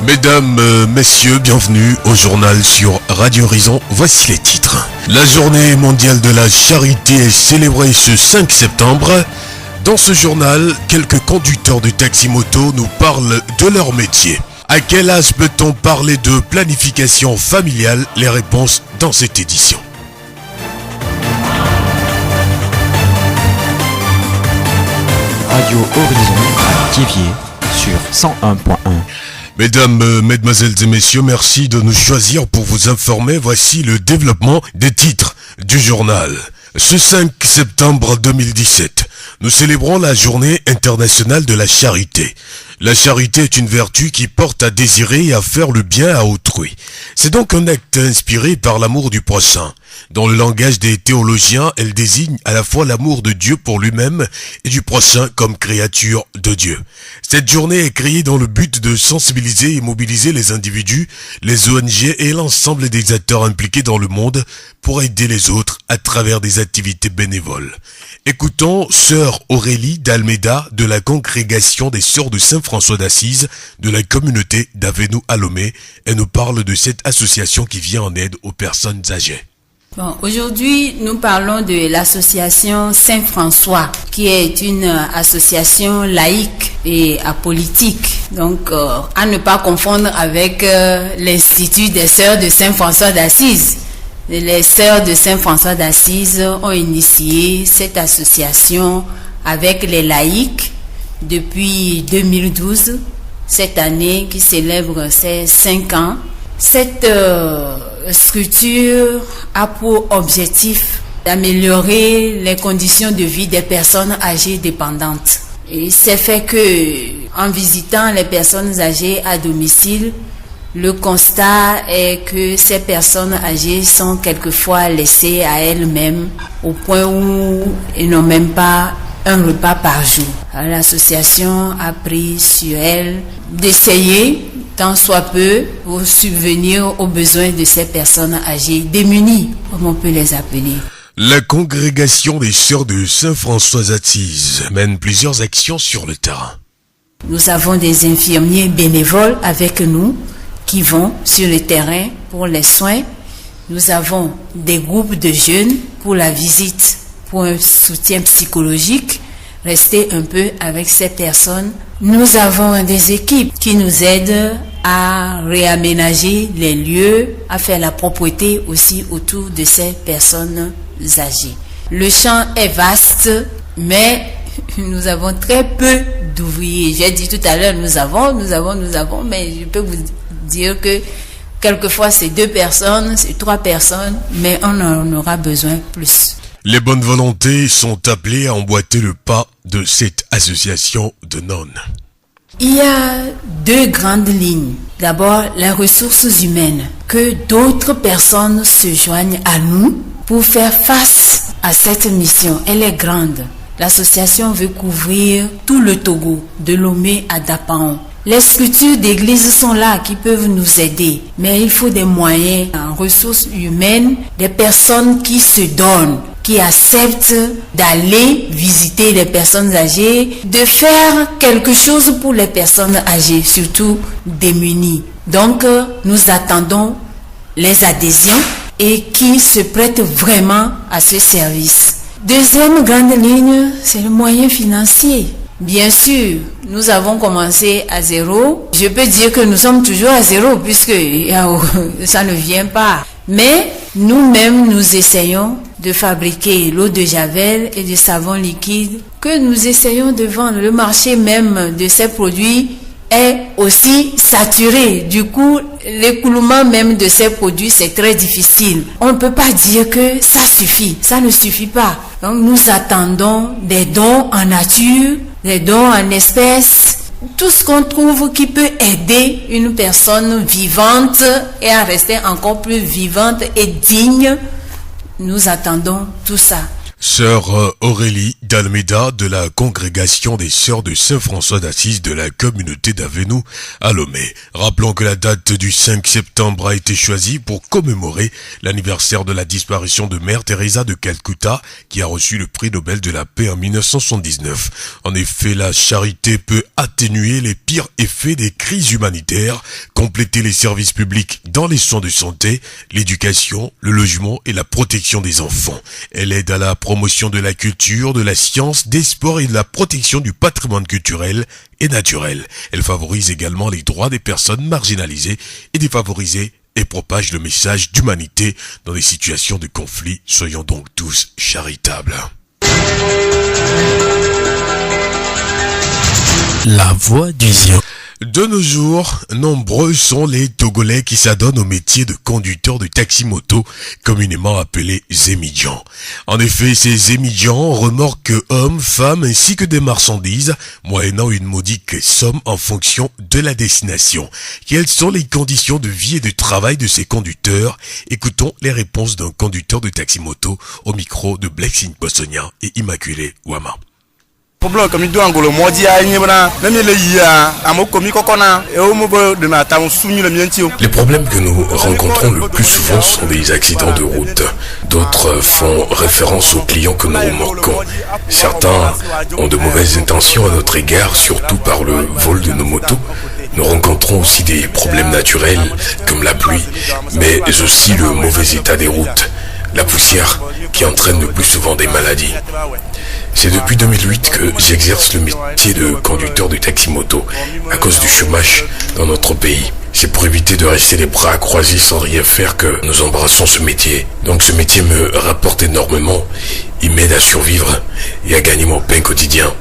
Mesdames, messieurs, bienvenue au journal sur Radio Horizon. Voici les titres. La journée mondiale de la charité est célébrée ce 5 septembre. Dans ce journal, quelques conducteurs de taxi-moto nous parlent de leur métier. À quel âge peut-on parler de planification familiale? Les réponses dans cette édition. Radio Horizon à Thiviers sur 101.1. Mesdames, mesdemoiselles et messieurs, merci de nous choisir pour vous informer. Voici le développement des titres du journal. Ce 5 septembre 2017, nous célébrons la journée internationale de la charité. La charité est une vertu qui porte à désirer et à faire le bien à autrui. C'est donc un acte inspiré par l'amour du prochain. Dans le langage des théologiens, elle désigne à la fois l'amour de Dieu pour lui-même et du prochain comme créature de Dieu. Cette journée est créée dans le but de sensibiliser et mobiliser les individus, les ONG et l'ensemble des acteurs impliqués dans le monde pour aider les autres à travers des activités bénévoles. Écoutons Sœur Aurélie d'Almeida de la congrégation des Sœurs de Saint-François d'Assise de la communauté d'Avenu à Lomé. Elle nous parle de cette association qui vient en aide aux personnes âgées. Bon, aujourd'hui, nous parlons de l'association Saint-François, qui est une association laïque et apolitique. Donc, à ne pas confondre avec l'Institut des Sœurs de Saint-François d'Assise. Les Sœurs de Saint-François d'Assise ont initié cette association avec les laïcs depuis 2012, cette année qui célèbre ses 5 ans. Cette structure a pour objectif d'améliorer les conditions de vie des personnes âgées dépendantes. Et c'est fait que, en visitant les personnes âgées à domicile, le constat est que ces personnes âgées sont quelquefois laissées à elles-mêmes au point où elles n'ont même pas un repas par jour. Alors, l'association a pris sur elle d'essayer, tant soit peu, pour subvenir aux besoins de ces personnes âgées démunies, comme on peut les appeler. La congrégation des Sœurs de Saint-François d'Assise mène plusieurs actions sur le terrain. Nous avons des infirmiers bénévoles avec nous qui vont sur le terrain pour les soins. Nous avons des groupes de jeunes pour la visite, pour un soutien psychologique, rester un peu avec ces personnes. Nous avons des équipes qui nous aident à réaménager les lieux, à faire la propreté aussi autour de ces personnes âgées. Le champ est vaste, mais nous avons très peu d'ouvriers. J'ai dit tout à l'heure, nous avons, mais je peux vous dire que quelquefois c'est 2 personnes, c'est 3 personnes, mais on en aura besoin plus. Les bonnes volontés sont appelées à emboîter le pas de cette association de nonnes. Il y a 2 grandes lignes. D'abord, les ressources humaines, que d'autres personnes se joignent à nous pour faire face à cette mission. Elle est grande. L'association veut couvrir tout le Togo, de Lomé à Dapaon. Les structures d'église sont là qui peuvent nous aider, mais il faut des moyens en ressources humaines, des personnes qui se donnent, qui acceptent d'aller visiter les personnes âgées, de faire quelque chose pour les personnes âgées, surtout démunies. Donc, nous attendons les adhésions et qui se prêtent vraiment à ce service. Deuxième grande ligne, c'est le moyen financier. Bien sûr, nous avons commencé à 0. Je peux dire que nous sommes toujours à 0 puisque ça ne vient pas. Mais nous-mêmes, nous essayons de fabriquer l'eau de javel et du savon liquide que nous essayons de vendre. Le marché même de ces produits est aussi saturé. Du coup, l'écoulement même de ces produits, c'est très difficile. On ne peut pas dire que ça suffit. Ça ne suffit pas. Donc, nous attendons des dons en nature, des dons en espèces, tout ce qu'on trouve qui peut aider une personne vivante et à rester encore plus vivante et digne. Nous attendons tout ça. Sœur Aurélie d'Almeida de la congrégation des Sœurs de Saint-François d'Assise de la communauté d'Avenu à Lomé. Rappelons que la date du 5 septembre a été choisie pour commémorer l'anniversaire de la disparition de Mère Teresa de Calcutta qui a reçu le prix Nobel de la paix en 1979. En effet, la charité peut atténuer les pires effets des crises humanitaires, compléter les services publics dans les soins de santé, l'éducation, le logement et la protection des enfants. Elle aide à la promotion de la culture, de la science, des sports et de la protection du patrimoine culturel et naturel. Elle favorise également les droits des personnes marginalisées et défavorisées et propage le message d'humanité dans des situations de conflit. Soyons donc tous charitables. La voix du Zion. De nos jours, nombreux sont les Togolais qui s'adonnent au métier de conducteur de taxi-moto, communément appelé Zémidjan. En effet, ces Zémidjans remorquent hommes, femmes ainsi que des marchandises, moyennant une modique somme en fonction de la destination. Quelles sont les conditions de vie et de travail de ces conducteurs? Écoutons les réponses d'un conducteur de taxi-moto au micro de Blessing Possonia et Immaculée Wama. Les problèmes que nous rencontrons le plus souvent sont des accidents de route. D'autres font référence aux clients que nous remorquons. Certains ont de mauvaises intentions à notre égard, surtout par le vol de nos motos. Nous rencontrons aussi des problèmes naturels comme la pluie, mais aussi le mauvais état des routes, la poussière qui entraîne le plus souvent des maladies. C'est depuis 2008 que j'exerce le métier de conducteur de taxi-moto à cause du chômage dans notre pays. C'est pour éviter de rester les bras croisés sans rien faire que nous embrassons ce métier. Donc ce métier me rapporte énormément, il m'aide à survivre et à gagner mon pain quotidien.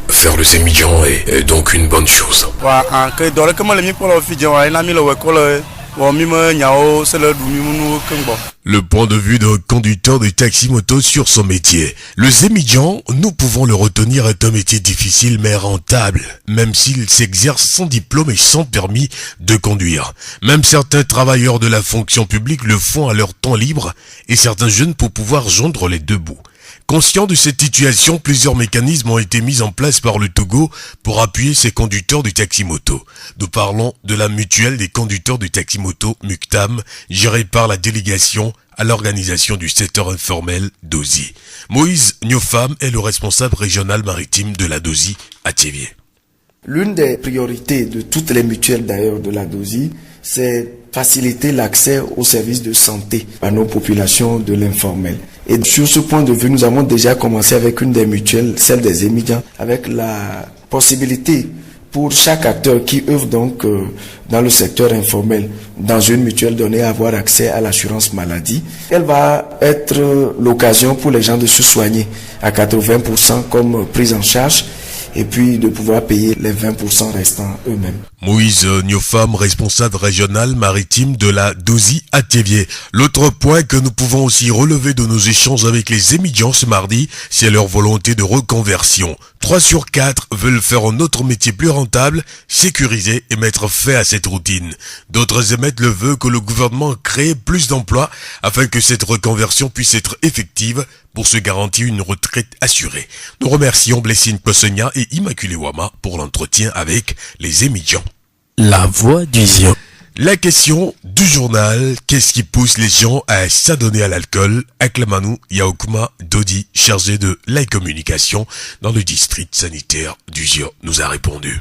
Faire le Zémidjan est donc une bonne chose. Le point de vue d'un conducteur de taxi-moto sur son métier. Le Zémidjan, nous pouvons le retenir, est un métier difficile mais rentable, même s'il s'exerce sans diplôme et sans permis de conduire. Même certains travailleurs de la fonction publique le font à leur temps libre et certains jeunes pour pouvoir joindre les deux bouts. Conscient de cette situation, plusieurs mécanismes ont été mis en place par le Togo pour appuyer ces conducteurs de taxi-moto. Nous parlons de la mutuelle des conducteurs de taxi-moto MUCTAM, gérée par la délégation à l'organisation du secteur informel DOSI. Moïse Niofam est le responsable régional maritime de la DOSI à Thiévié. L'une des priorités de toutes les mutuelles d'ailleurs de la DOSI, c'est faciliter l'accès aux services de santé à nos populations de l'informel. Et sur ce point de vue, nous avons déjà commencé avec une des mutuelles, celle des Zémidjans, avec la possibilité pour chaque acteur qui œuvre donc dans le secteur informel, dans une mutuelle donnée, à avoir accès à l'assurance maladie. Elle va être l'occasion pour les gens de se soigner à 80% comme prise en charge, et puis de pouvoir payer les 20% restants eux-mêmes. Moïse Niofam, responsable régional maritime de la DOSI à Thiévié. L'autre point que nous pouvons aussi relever de nos échanges avec les Zémidjans ce mardi, c'est leur volonté de reconversion. 3 sur 4 veulent faire un autre métier plus rentable, sécurisé et mettre fin à cette routine. D'autres émettent le vœu que le gouvernement crée plus d'emplois afin que cette reconversion puisse être effective pour se garantir une retraite assurée. Nous remercions Blessing Possonia et Immaculée Wama pour l'entretien avec les Zémidjans. La voix du Zion. La question du journal, qu'est-ce qui pousse les gens à s'adonner à l'alcool? Aklamanu Yaokuma Dodi, chargé de la communication dans le district sanitaire du Zion, nous a répondu.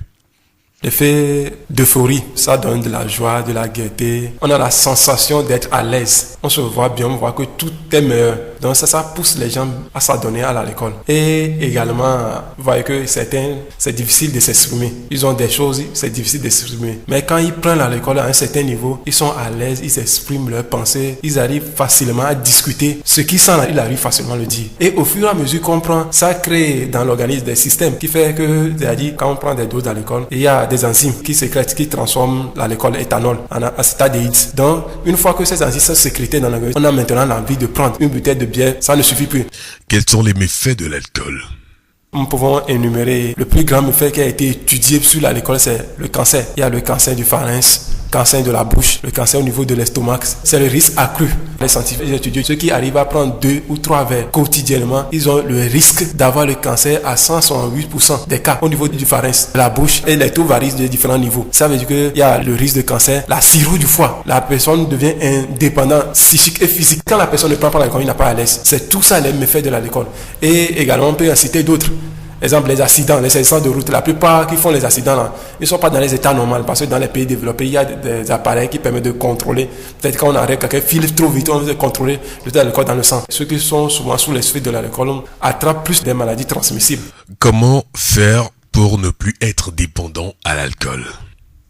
L'effet d'euphorie, ça donne de la joie, de la gaieté. On a la sensation d'être à l'aise. On se voit bien, on voit que tout est meilleur. Donc ça pousse les gens à s'adonner à l'école. Et également, vous voyez que certains, c'est difficile de s'exprimer. Ils ont des choses, c'est difficile de s'exprimer. Mais quand ils prennent à l'école à un certain niveau, ils sont à l'aise, ils expriment leurs pensées, ils arrivent facilement à discuter. Ce qu'ils sentent, ils arrivent facilement à le dire. Et au fur et à mesure qu'on prend, ça crée dans l'organisme des systèmes qui fait que, c'est-à-dire, quand on prend des doses à l'école, il y a des enzymes qui sécrètent, qui transforment l'alcool éthanol en acétaldéhyde. Donc, une fois que ces enzymes sont sécrétées dans l'organisme, on a maintenant l'envie de prendre une bouteille de bière, ça ne suffit plus. Quels sont les méfaits de l'alcool? Nous pouvons énumérer le plus grand méfait qui a été étudié sur l'alcool, c'est le cancer. Il y a le cancer du pharynx, cancer de la bouche, le cancer au niveau de l'estomac. C'est le risque accru. Les scientifiques étudient ceux qui arrivent à prendre 2 ou 3 verres quotidiennement, ils ont le risque d'avoir le cancer à 168% des cas au niveau du pharynx, de la bouche, et les taux varient de différents niveaux. Ça veut dire qu'il y a le risque de cancer, la cirrhose du foie. La personne devient indépendante psychique et physique. Quand la personne ne prend pas l'alcool, il n'a pas à l'aise. C'est tout ça les méfaits de l'alcool. Et également, on peut en citer d'autres. Exemple, les accidents de route. La plupart qui font les accidents, là, ils ne sont pas dans les états normaux parce que dans les pays développés, il y a des appareils qui permettent de contrôler. Peut-être quand on arrête quelqu'un file trop vite, on veut contrôler le taux d'alcool dans le sang. Ceux qui sont souvent sous l'effet de l'alcool attrapent plus des maladies transmissibles. Comment faire pour ne plus être dépendant à l'alcool?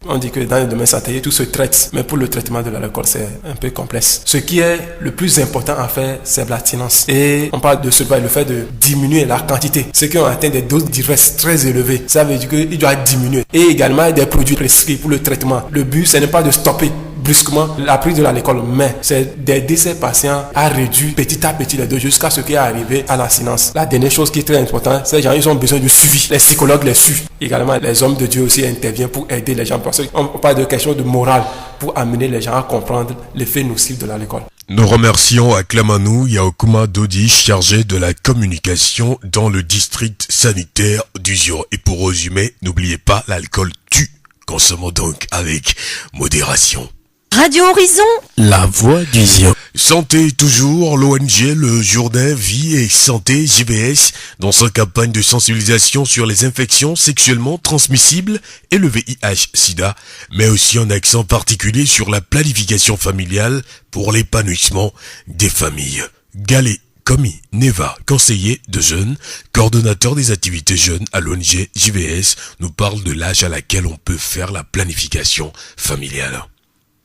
On dit que dans le domaine santé, tout se traite, mais pour le traitement de l'alcool, c'est un peu complexe. Ce qui est le plus important à faire, c'est l'abstinence. Et on parle de cela, le fait de diminuer la quantité. Ceux qui ont atteint des doses d'ivresse très élevées, ça veut dire qu'il doit diminuer. Et également des produits prescrits pour le traitement. Le but, ce n'est pas de stopper brusquement la prise de l'alcool, mais c'est d'aider ces patients à réduire petit à petit les doses jusqu'à ce qu'il est arrivé à l'abstinence. La dernière chose qui est très importante, ces gens, ils ont besoin de suivi. Les psychologues les suivent. Également, les hommes de Dieu aussi interviennent pour aider les gens. Parce qu'on parle de questions de morale pour amener les gens à comprendre l'effet nocif de l'alcool. Nous remercions Aklamanou Yaokuma Dodi, chargé de la communication dans le district sanitaire d'Uzion. Et pour résumer, n'oubliez pas, l'alcool tue. Consommons donc avec modération. Radio Horizon, la voix du Zion. Santé toujours, l'ONG Le Jourdain Vie et Santé JVS dans sa campagne de sensibilisation sur les infections sexuellement transmissibles et le VIH/SIDA, mais aussi un accent particulier sur la planification familiale pour l'épanouissement des familles. Galé Komi Neva, conseiller de jeunes, coordonnateur des activités jeunes à l'ONG JVS, nous parle de l'âge à laquelle on peut faire la planification familiale.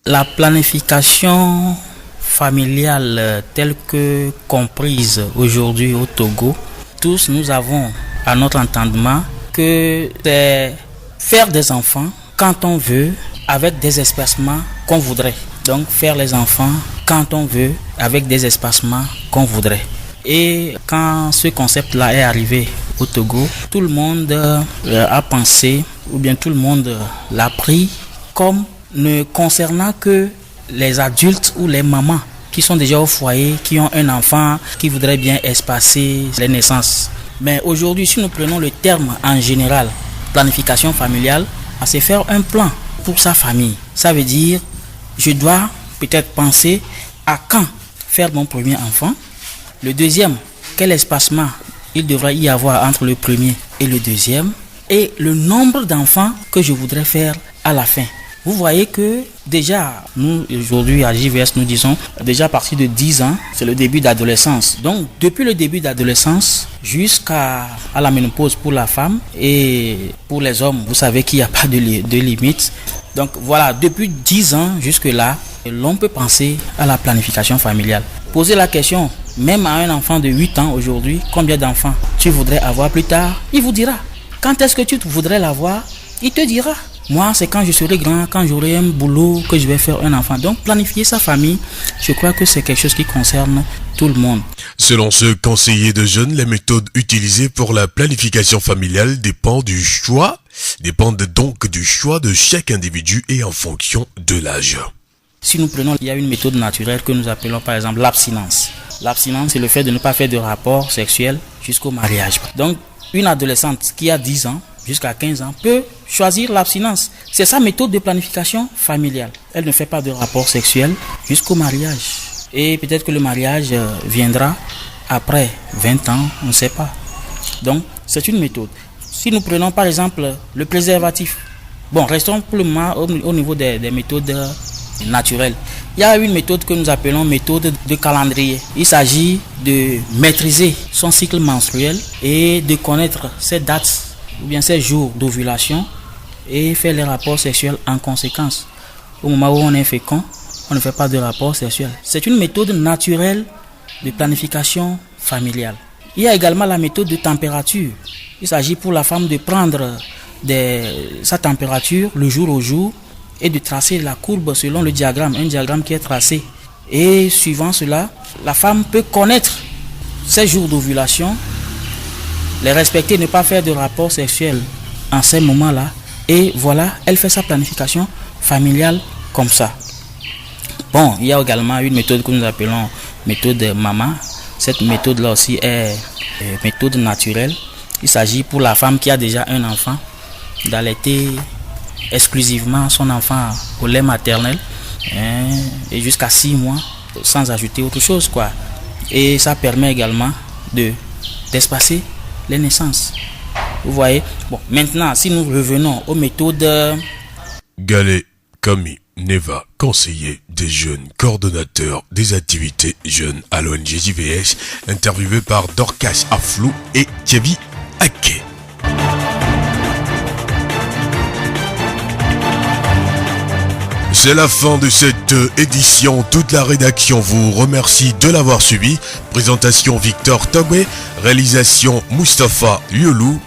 La planification familiale telle que comprise aujourd'hui au Togo, tous nous avons à notre entendement que c'est faire des enfants quand on veut avec des espacements qu'on voudrait. Donc faire les enfants quand on veut avec des espacements qu'on voudrait. Et quand ce concept-là est arrivé au Togo, tout le monde a pensé, ou bien tout le monde l'a pris comme ne concernant que les adultes ou les mamans qui sont déjà au foyer, qui ont un enfant, qui voudraient bien espacer les naissances. Mais aujourd'hui, si nous prenons le terme en général, planification familiale, c'est faire un plan pour sa famille. Ça veut dire, je dois peut-être penser à quand faire mon premier enfant. Le deuxième, quel espacement il devrait y avoir entre le premier et le deuxième. Et le nombre d'enfants que je voudrais faire à la fin. Vous voyez que déjà, nous aujourd'hui à JVS, nous disons déjà à partir de 10 ans, c'est le début d'adolescence. Donc depuis le début d'adolescence jusqu'à la ménopause pour la femme et pour les hommes, vous savez qu'il n'y a pas de limite. Donc voilà, depuis 10 ans jusque-là, l'on peut penser à la planification familiale. Poser la question, même à un enfant de 8 ans aujourd'hui, combien d'enfants tu voudrais avoir plus tard? Il vous dira. Quand est-ce que tu voudrais l'avoir? Il te dira. Moi, c'est quand je serai grand, quand j'aurai un boulot, que je vais faire un enfant. Donc, planifier sa famille, je crois que c'est quelque chose qui concerne tout le monde. Selon ce conseiller de jeunes, les méthodes utilisées pour la planification familiale dépendent donc du choix de chaque individu et en fonction de l'âge. Si nous prenons, il y a une méthode naturelle que nous appelons par exemple l'abstinence. L'abstinence, c'est le fait de ne pas faire de rapport sexuel jusqu'au mariage. Donc, une adolescente qui a 10 ans, jusqu'à 15 ans, peut choisir l'abstinence. C'est sa méthode de planification familiale. Elle ne fait pas de rapport sexuel jusqu'au mariage. Et peut-être que le mariage viendra après 20 ans, on ne sait pas. Donc, c'est une méthode. Si nous prenons par exemple le préservatif, bon, restons pour le moment au niveau des méthodes naturelles. Il y a une méthode que nous appelons méthode de calendrier. Il s'agit de maîtriser son cycle menstruel et de connaître ses dates ou bien ces jours d'ovulation et faire les rapports sexuels en conséquence. Au moment où on est fécond, on ne fait pas de rapports sexuels. C'est une méthode naturelle de planification familiale. Il y a également la méthode de température. Il s'agit pour la femme de prendre sa température le jour au jour et de tracer la courbe selon le diagramme, un diagramme qui est tracé. Et suivant cela, la femme peut connaître ses jours d'ovulation, les respecter, ne pas faire de rapport sexuel en ces moments-là. Et voilà, elle fait sa planification familiale comme ça. Bon, il y a également une méthode que nous appelons méthode MAMA. Cette méthode-là aussi est méthode naturelle. Il s'agit pour la femme qui a déjà un enfant d'allaiter exclusivement son enfant au lait maternel et jusqu'à 6 mois sans ajouter autre chose, quoi. Et ça permet également d'espacer les naissances. Vous voyez. Bon, maintenant, si nous revenons aux méthodes... Galé Kami Neva, conseiller des jeunes, coordonnateur des activités jeunes à l'ONG JVS, interviewé par Dorcas Aflou et Thierry Ake. C'est la fin de cette édition. Toute la rédaction vous remercie de l'avoir suivi. Présentation Victor Togwe, réalisation Mustapha Liolou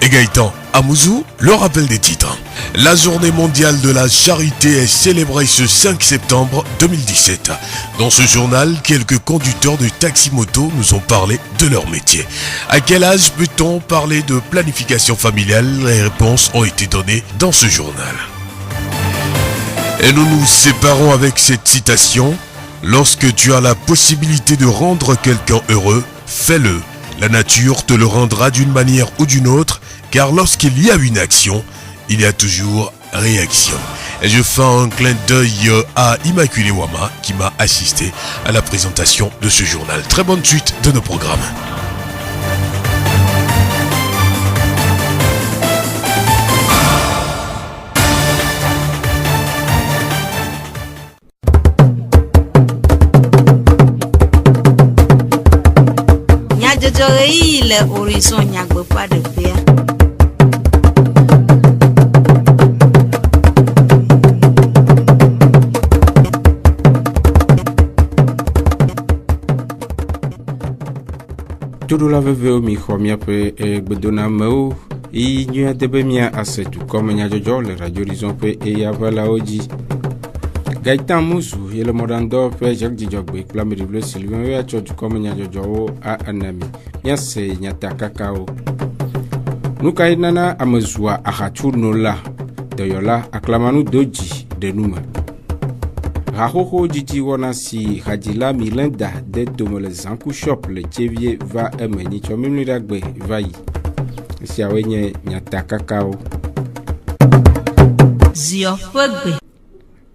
et Gaëtan Amouzou. Le rappel des titres. La journée mondiale de la charité est célébrée ce 5 septembre 2017. Dans ce journal, quelques conducteurs de taxi-moto nous ont parlé de leur métier. À quel âge peut-on parler de planification familiale? Les réponses ont été données dans ce journal. Et nous nous séparons avec cette citation. Lorsque tu as la possibilité de rendre quelqu'un heureux, fais-le. La nature te le rendra d'une manière ou d'une autre, car lorsqu'il y a une action, il y a toujours réaction. Et je fais un clin d'œil à Immaculée Wama qui m'a assisté à la présentation de ce journal. Très bonne suite de nos programmes. Le horizon nyagbe pas de père. Todo la veve o mi xɔ miaƒe gbedonamewo yi nyuia de be mia asetu kɔme nyadzɔdzɔ le Radio Horizon ƒe eyavalawo dzi. Gaëtan Amouzou ye le mɔɖaŋudɔwɔƒe Jacques Dzidzɔgbe kple ameɖible Sylvain wo atsɔ dukɔme nyadzɔdzɔwo anami míase nyatakakawo. Nu ka yi nana amezua ahatsunola dɔyɔla aklamanu do dzi de nume. Haxoxo dzidzi wɔna si hadzila Milinda de tome le Zanku shop le Tsevie va eme nyitsɔ mimli ɖagbe va yi. Esiawoe nye nyatakakawo. Zio ƒe gbe.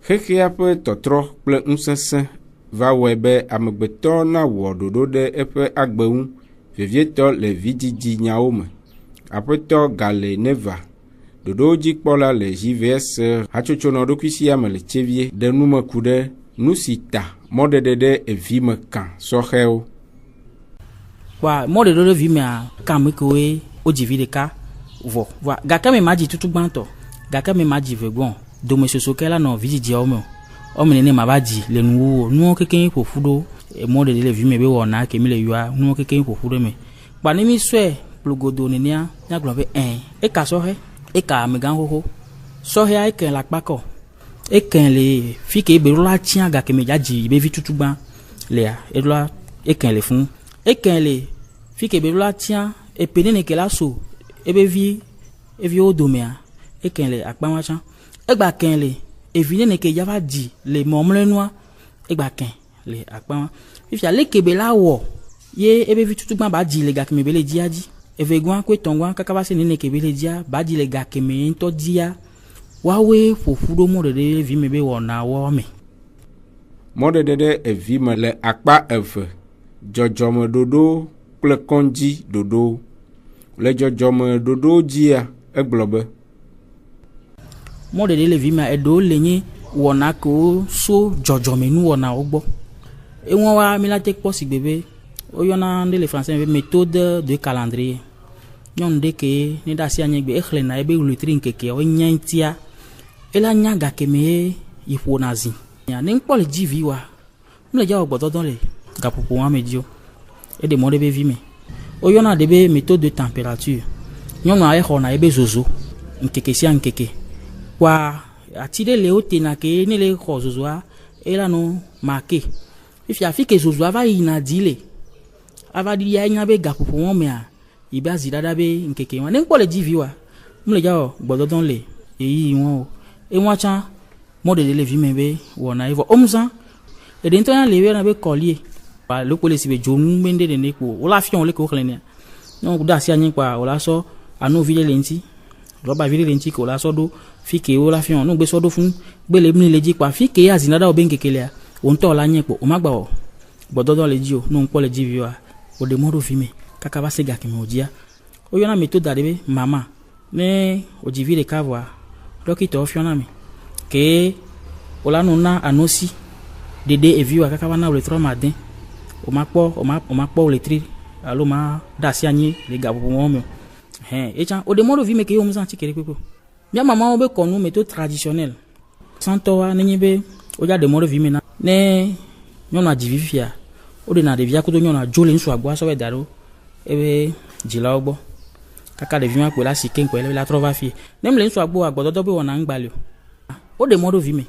Xexea ƒe tɔtrɔ kple ŋusesẽ va wɔe be amegbetɔ nawɔ ɖoɖo ɖe eƒe agbe ŋu vevietɔ le vidzidzi nyawo me. Aƒetɔ Gale Neva ɖoɖo dzikpɔla le JVS hatsotso nɔ ɖokui sia me le Tsevie ɖe nume ku ɖe nu si ta mɔɖeɖe ɖe evi me kã sɔxɛwo. Wa mɔɖeɖe ɖe vi mea kã me kewoe wodzi vi ɖeka vɔ. Wa gake me ma dzi tutu gbãtɔ, gake me ma dzi vegbɔn. Dome soso ke la no vidzidziawo me o me ne ma ba dzi le nuwo nuwo keke ƒoƒu ɖo mɔɖeɖe le vi me be wɔna ke mi le yoa nuwo keke ƒoƒu ɖo me kpa ne mi sɔe plogodo nenea nyagblɔ be eka sɔhe eka amegã xoxo sɔhea eke le akpakɔ eke le fi ke be la tia gake me dzadzi be vi tutugbã lea eɖola eke le fun eke le fi ke be la tia epene ne ke la so ebe vi evio domea eke le akpama tsa egba ken le evine ne ke java di le momlenua egba ken le akpa ifia le kebe la wo ye ebe vitutugba ba di le gakeme be le dia di evegwa ko tongwa kaka ba se ne kebe le dia ba di le gakeme nto dia wawe fofudo modede vi me be wona wo me modede evi me le akpa eve jojome dodo kple konji dodo le jojome dodo dia eglobe mɔɖeɖe le vi ma eɖewo le nye wɔna kewo so dzɔdzɔmenu wɔnawo gbɔ. Eŋua wa mi la te kpɔ si gbe be woyɔna ɖe le français be méthode de calendrier. Nyɔnu ɖe ke ne ɖe asi anyigbe exlẽna ebe ɣletri ŋkekeawo nya ŋutia ela nya gakeme ye yi ƒona zi. Ne ŋkpɔ le dzi vi wa nu le dza wɔ gbɔdɔdɔ le gaƒoƒo wa me dio eɖe mɔ ɖe be vi me. Woyɔna ɖe be méthode de température. Nyɔnua exɔna ebe zozo ŋkeke sia ŋkeke. Kwa ati de le otena ke ne le xɔ zozoa ela no marke ifia fi ke zozoa va yina di le ava di ya nya be gaƒoƒo mo mea iba zi dada be nkeke wa ne kpɔ le divi wa mu le jawo gbɔdɔdɔ le eyi won e wa tsa mode de levi mebe wona evo omza e dentro na lewe na be collier ba lo police be jonu mende de neko ola fion le ko klenia non da si anyin kwa ola so anu vile lenti roba vile lenti ko la so do fike ola fion no gbe so do fun gbe le mi leji pa fike azinada o benkekele o nto la yin po o magba o bododo leji o no npo leji viwa o de modo fime kaka ba sega kimi ojia o yona méthode arrivé mama ne o jivi le kavwa dokito fiona mi ke ola nuna anosi dede eviwa kaka wana o le 3 matin o makpo le 3 alo ma da si anyi le gabo mo me echa o de modo vi me ke yo musan tikere pepo bia mama o be konu méthode traditionnelle santo wa ni be o ja de modo vi me na ne nyona divifia o de na de via ko do nyona jole nsu agbo aso we daro ebe jila ogbo kaka de vi ma pe la siken ko ele la trova fi nem le nsu agbo agbododo be wona ngbale o de modo vi me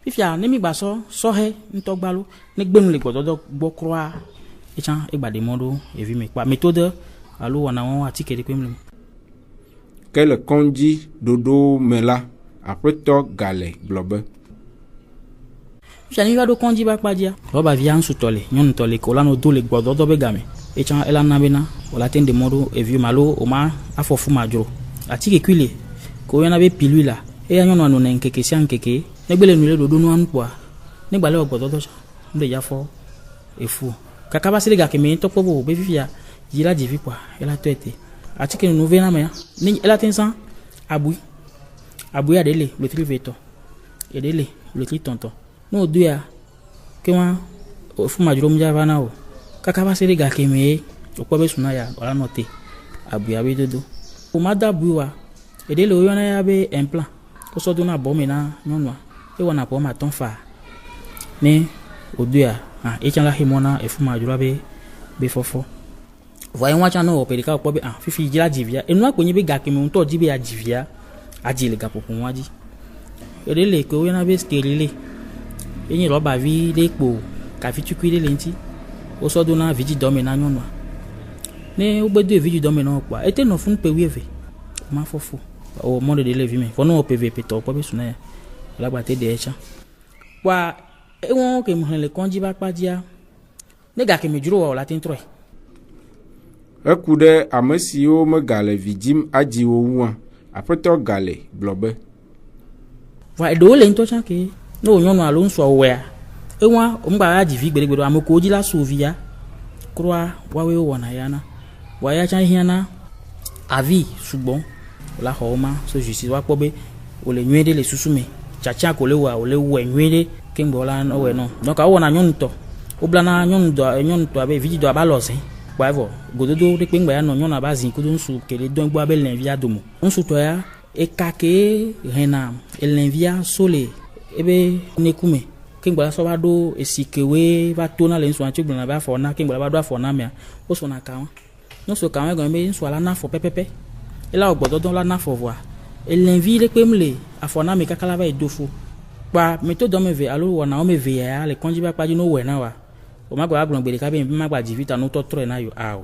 fifia ne mi gba so he ntogbalo ne gbenu le gbododo gbo croa echa egba de modo evi me kwa méthode alo wana won atikere kwemle quel konji dodo mela apreto gale globe jani do konji ba padia roba vian su tole nyon tole ko lano do le gbododo be game echa ela nabena wala tende modo evi malo o ma afofu majro atike kwile ko yana be pilula e ya nyon anu na nkeke sia nkeke negbele nule dodo no anpo negbale ogbododo cha nde ya fo efu kaka ba siliga ke me to pobo be fifia jira jivi kwa ela tete atike no vena me ni ela tensan abui ya dele le triveto e dele le tritonto no duya ke wa fu majro mja bana o kaka ba siliga ke me o ko be suna ya wala note abui ya be dodo o mada buwa e dele o yona ya be implant ko so do na bo me na nyonwa e wana po ma ton fa ne o duya e chan la himona e fu majro be fofo voyez moi chano opelika ko be fifi jira jivia enu akonye be gakeme unto jibe ya jivia ajile gapopo waji elele ko yana be sterile enyi roba vi lepo ka fi tukwile lenti o so do na viji dome na nyonwa ne o gbedo viji dome na opa ete no fun pe wieve ma fofo o monde de levi me fo no pvp to ko be suna ya lagba te de echa wa e won ke mo le konji ba padia ne gakeme juro wa la tin troi ekude amesiwo me gale vidim ajiwo wa apreto gale blobe wa do le nto cha ke no nyonu alo nso we enwa o mgba aji vi gberegbedo amoko oji la sovia kroa wa we wona yana wa ya cha hiana avi sugbon la homa so justice wa pobe o le nwede le susume chacha ko le wa o le we nwede kengbo la no we no donc awo na nyonu to o blana nyonu to abe vi do abalose Bravo, gododo de pengba ya no nyona bazi ko don su kele don gbo abel l'envia domo. On su to ya e kake rena l'envia sole ebe nekume. Kengba so ba do esikewe ba tona le nsu anche gbona ba fo na kengba ba do afo na me. O so na ka won. No so ka won gan me nsu ala na fo pepepe. E la ogbododo la na fo voa. E l'envia le pemle afo na me kakala ba edofo. Pa méthode me ve alo wona o me ve ya le konji ba pa di no we na wa. O magba agbon gbere ka be magba jivita no to tro na yo awo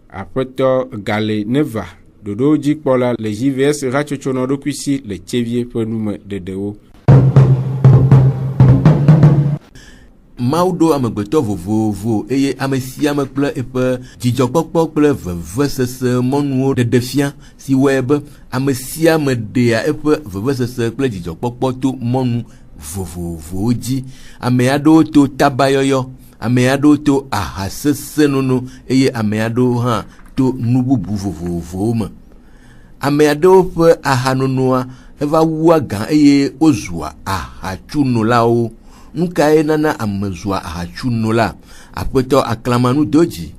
apreto gale neva dodo jikpola le JVS rachocho no do kwisi le chevie penume dedewo Maudo amegbeto vovovo eye amesia me kple eƒe dzidzɔkpɔkpɔ kple vevesese mɔnuwo ɖeɖefia si web amesia me ɖea eƒe vevesese kple dzidzɔkpɔkpɔ to mɔnu vovovowo dzi ame aɖewo to tabayɔyɔ ame aɖewo to ahasesenono eye ame aɖewo hã to nu bubu vovovowo me ame aɖewo ƒe ahanonoa eva wua gã eye wozua ahatsunolawo nukae nana ame zua ahatsunola aƒetɔ aklamanu dodzi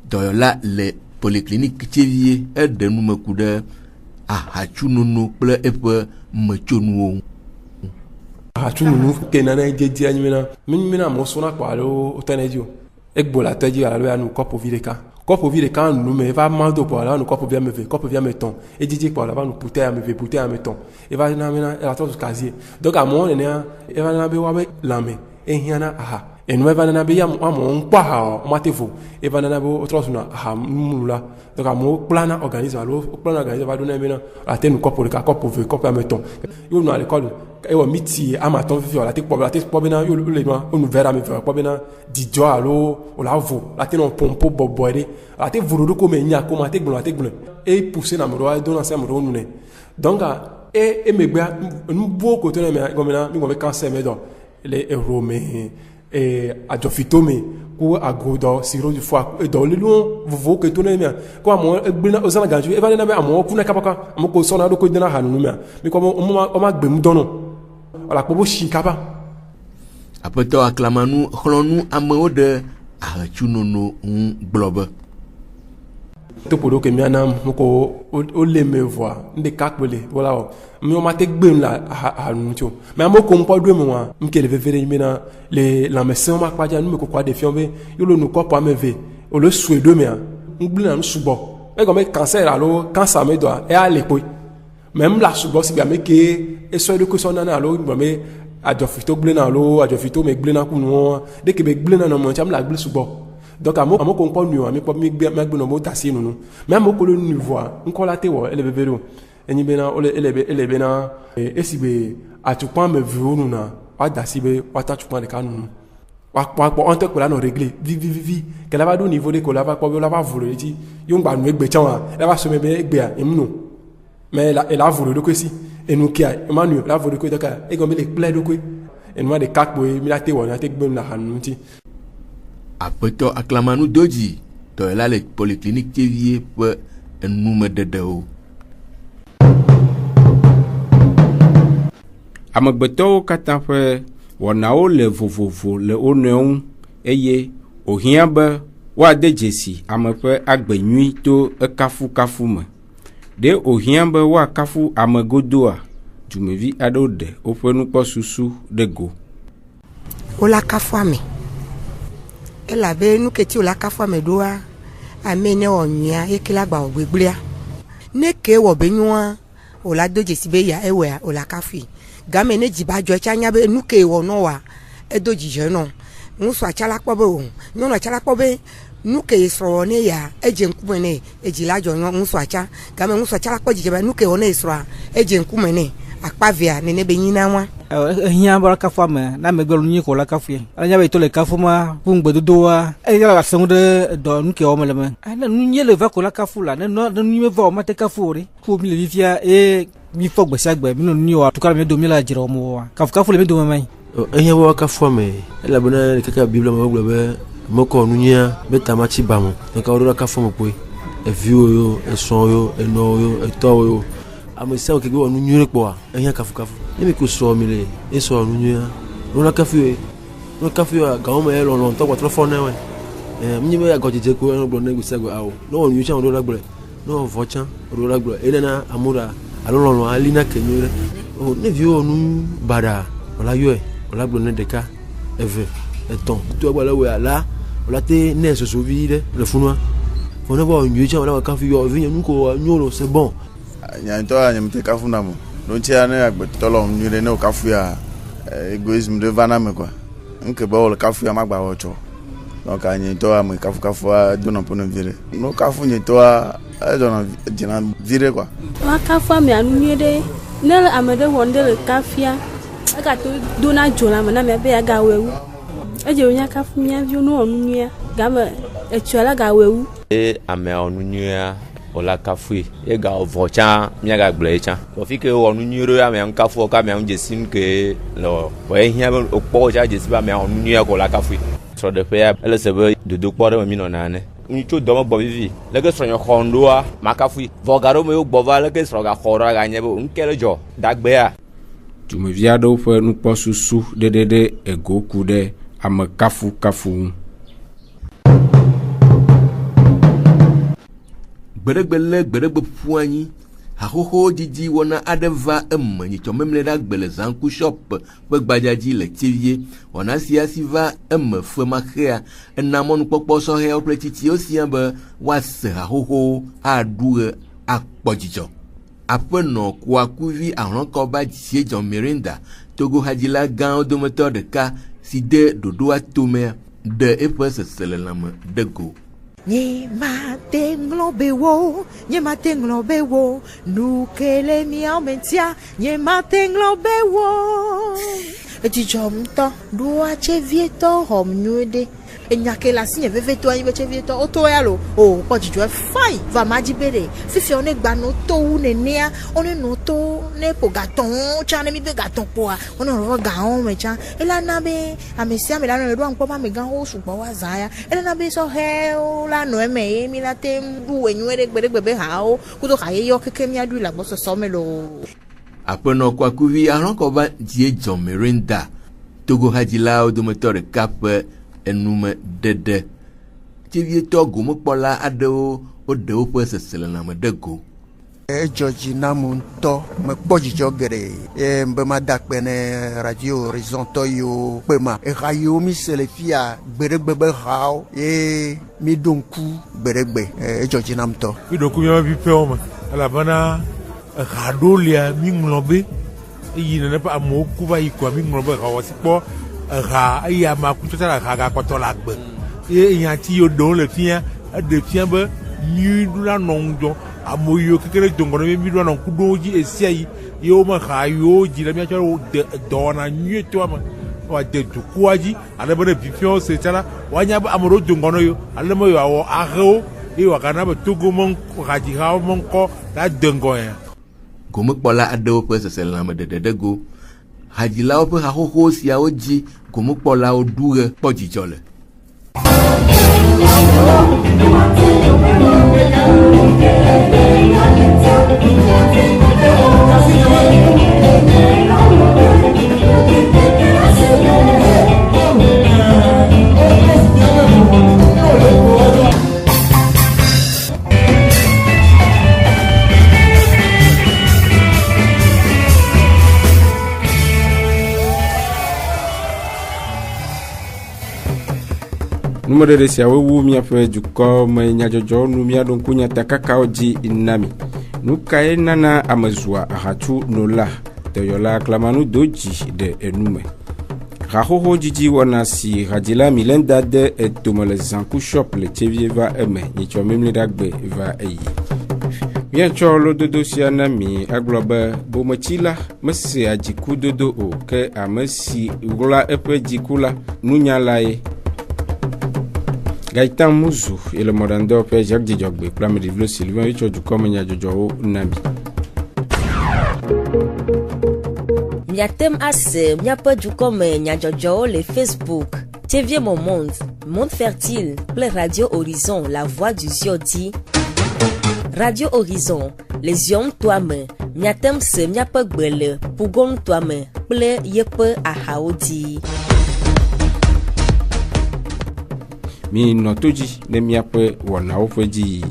dɔyɔla le polyclinique tsevie eɖe numeku ɖe ahatsunono kple eƒe metsonuwo ahatsununu ke nana dzedzi anyimena mina mo sona kpa alo otenedio egbo la tedzi alo ya nu kɔpovi ɖeka nu me eva mado kpa alo nu kɔpovi ame ve kɔpovi ame tɔn edzidzi kpa alo va nu bouteille ame ve bouteille ame tɔn eva na mina ela trɔ su kazie donc amewo nenea eva na be wa be lame ehiana aha et nous evanana be yam on pa on matevo evanana bo otrosuna ha mula donc amo plana organise alo plana organise va donner maintenant la tenu ko pour le ko pour ko pa meton yo no à l'école e wo miti amaton fi la te po bena yo le no on nous verra me po bena di jo alo o la vo la te no pompo boboire la te vuru ko me nya ko ma te gbon e pousser na mo do don ensemble mo no ne donc et megba nous beaucoup to me gomena mi go be cancer me do les romé et adjofitome ko agodo siro du fois et dans le long vous que tourner bien ko amo egbina ozana ganju e va na be amo kuna kapaka amo ko sona do ko dina hanu me mi ko o ma gbe mu dono ala ko bo shi kapa apeto aklamanu xlonu ameo de achunono globe to podo ke miana moko o le me voir nde kakbele voilà mi o ma te gbem la hanu tio mais amo ko mpo do mo wa mkele vevere mena le la mesin ma kwaja nu me ko kwa de fiombe yo lo nu ko pa me ve o le sou do me a ngbina nu subo e go me cancer alo cancer me do e a le po même la subo si bien me ke e so de ko so na alo gbo me adjofito gbena alo adjofito me gbena ku nu de ke be gbena no mo cham la gble subo donc amo ko nko nu ami po mi gbe no mo tasi nu même mo ko le nu voir nko la te wo ele bevero eni bena ole ele bena esibe atupan me vu nu na wa dasibe wa tatupan de kanu wa on te ko la no régler vi que la va do niveau de ko la va ko la va volo ti yo ngba nu egbe chan wa la va so me be egbe a emnu mais la volo de ko si enu kia emanu la volo ko de ka e go me le plein de ko enu de kakbo mi la te wo na te gbe na hanu ti apeto aklamanu doji to la le polyclinique TV pour un numéro de dao amegbetɔwo katã ƒe wɔnawo le vovovo le wo nɔewo eye wòhiã be woade dzesi ame ƒe agbe nyui to ekafukafu me ɖe wòhiã be woakafu ame godoa dumevi aɖewo ɖe woƒe nukpɔsusu ɖe go wola kafu ame elabe nuketi wola kafu ame ɖoa ame ne wɔ nyuia eke la gba wɔ gbegblea ne ke wɔ be nyua wola do dzesi be ya ewɔa wola kafui game ne dziba dzɔ etsa nya be nuke wɔ nɔ wa edo dzidzɔ nɔ ŋusu atsala kpɔ be o nyɔnu atsala kpɔ be nuke srɔ̃ ne ya edze ŋkume ne edzi la dzɔ nyɔ ŋusu atsa game ŋusu atsala kpɔ dzidzɔ be nuke wɔ ne srɔ̃a edze ŋkume ne akpavia nene be nyina wa hiã bɔ kafu ame na megbe nu ko la kafu ye ala nya be to le kafu ma pu gbedodoa e ya la senu de do nuke wɔ me le me ana nu nye le va ko la kafu la ne no nu me va o ma te kafu o re ko mi le vivia e mi fɔ gbesa gbe mi no ni wa to ka me do mi la jira o mo wa kafu le me do me mai hiã bɔ kafu ame ela bena kaka bibla ma gbe be moko nu nya be tamati ba mo ka o do la kafu mo pe e viwo yo e son yo e no yo e to yo ame sa ke go nu nyure kpo a hiã kafu nimi ko so mi le e so nu nya no kafu a ga o me lo lo to 4 fo na we mi be go jeje ko no gbo na gusa go awo no nu cha o do la gbre no vo chan o do la gbre e na amura alo lo alina ke nyure o ne viwo nu bada ola yo e ola gbo na deka eve eton to gba la we ala ola te ne so so vi de le funwa fo ne bo nyu cha ola kafu yo vi nu ko nyolo c'est bon nyanto anyamte kafu namo no tia ne agbetolo nyure ne kafu ya egoism de vana me kwa nke ba kafu ya magba ocho donc anyanto am kafu do na pono vire no kafu nyanto a do na dina vire kwa wa kafu am ya nyure ne amede wonde le kafia aka to do na jola me na me be ya ga wewu eje onya kafu nya vi no onu nya ga me etuala ga wewu ame onu nya ola kafui e ga vocha miaga glecha o fi ke onu nyiro ya me kafu ka me jesin ke lo we hia o po ja jesi ba me onu nyiro ko la kafui so de pe ele se be dudu po de mi no na ne ni cho do mo bo vivi le ke so nyo khondoa ma kafui vogaro me o bova le ke so ga khora ga nye bo nkele jo dagbe a dumevi aɖewo ƒe nukpɔsusu ɖeɖeɖe ego ku ɖe ame kafu ŋu. Gberegbe ƒuanyi haxoxo didi wɔna aɖe va eme nyitsɔ memle ɖe agbe le zanku shop ƒe gbadzadzi le Tevie wɔna sia si va eme femaxea ena mɔnukpɔkpɔ sɔhɛwo kple tsitsiwo sia be woase haxoxo aɖu ɣe akpɔ dzidzɔ. Aƒenɔ kuakuvi ahlɔkɔba Dziedzɔ Mirinda Togo hadzila gãwo dometɔ ɖeka si de dodoa tomea de eƒe seselelãme de go. Nye mate nglobe wo, nukele miaumentia, nye mate nglobe wo. Ejijomto, doa chevieto hom nyude. Enyake la sinye veveto anyi chevieto oto yalo. Oh, pojijo fine, va majibere. Fifi one gbano to une nea, one no to ne po gaton, chane mi be gaton poa. One ro gaon me chan. Ela na be amesia me la no ro npo ma me gan ho supo wa zaya. Ela na be so he o la no me mi la tem du enyuere gbere ha o. Kudo kaye yo keke mi adu la bo so me lo. Apenɔ kwakuvi arɔnkɔba die John Merinda Togo hadzilawo dometɔ ɖeka ƒe enume dede. Tivietɔ gomekpɔla aɖewo woɖe woƒe seselelãme ɖe go. Edzɔdzi namu ŋutɔ mekpɔ dzidzɔ geɖe be mada kpe ne Radio Horizon tɔ yiwo kpe ma eha yiwo mi se le fia gbeɖegbe be hawo ye mi ɖo ŋku gbeɖegbe edzɔdzi nam tɔ. Mi ɖo ŋku míaƒe viƒewo me elabena ha ɖo lia mi ŋlɔ be eye nene ƒe amewo ku va yi koa mi ŋlɔ be ha wɔsi kpɔ ha eye ame akutsɔtsɔ le ha gakpɔtɔ le agbe ye nyati yiwo ɖewo le fia eɖe fia be mi la nɔ ŋudzɔ ame yiwo keke ɖe dongɔ ne mi la nɔ ŋku ɖo dzi esia yi ye wo me ha yiwo dzi le miatsɔ wo de dɔwɔna nyuietɔa me wa de dukua dzi ale be ne vifiawo se tsa la woanya be ame ɖewo dongɔ ne yo ale me yo awɔ ahewo ye wòagana be Togo hadzihawo me ŋkɔ la de ŋgɔ ya. Gomekpɔla aɖewo ƒe seselelãme ɖeɖe ɖe go. Hadzilawo ƒe haxoxo siawo dzi gomekpɔlawo ɖu ɣe kpɔ dzidzɔ le. Nume ɖe siawo wu miaƒe dukɔ me nyadzɔdzɔ nu mia ɖo ŋku nyatakakawo dzi nami. Nu kae nana ame zua ahatsu nola dɔyɔla klamanu do dzi ɖe enume. Haxoxo dzidzi wɔna si hadzila Milenda de etome le Zanku shop le tsevie va eme nyitsɔ mimli ɖagbe va eyi. Miatsɔ lododo sia na mi agblɔ be bometsi la mesea dzikudodo o ke ame si ɣla eƒe dziku la nunyalae. Gaëtan Mouzou et le modandeur Père Jacques Didjogbe, Plame Divlo Sylvain, et Tchodoukom Nyadjojo Nami. Miatem ase, miape Djoukom Nyadjojo le Facebook. TV Mon Monde, Monde Fertile, le Radio Horizon, La Voix du Ziodi. Radio Horizon, les yom toi-même, miatem se miape gbele, pougon toi-même, ple yepe ahaodi. Mi notoji ne miape wɔnawo ƒe dzi.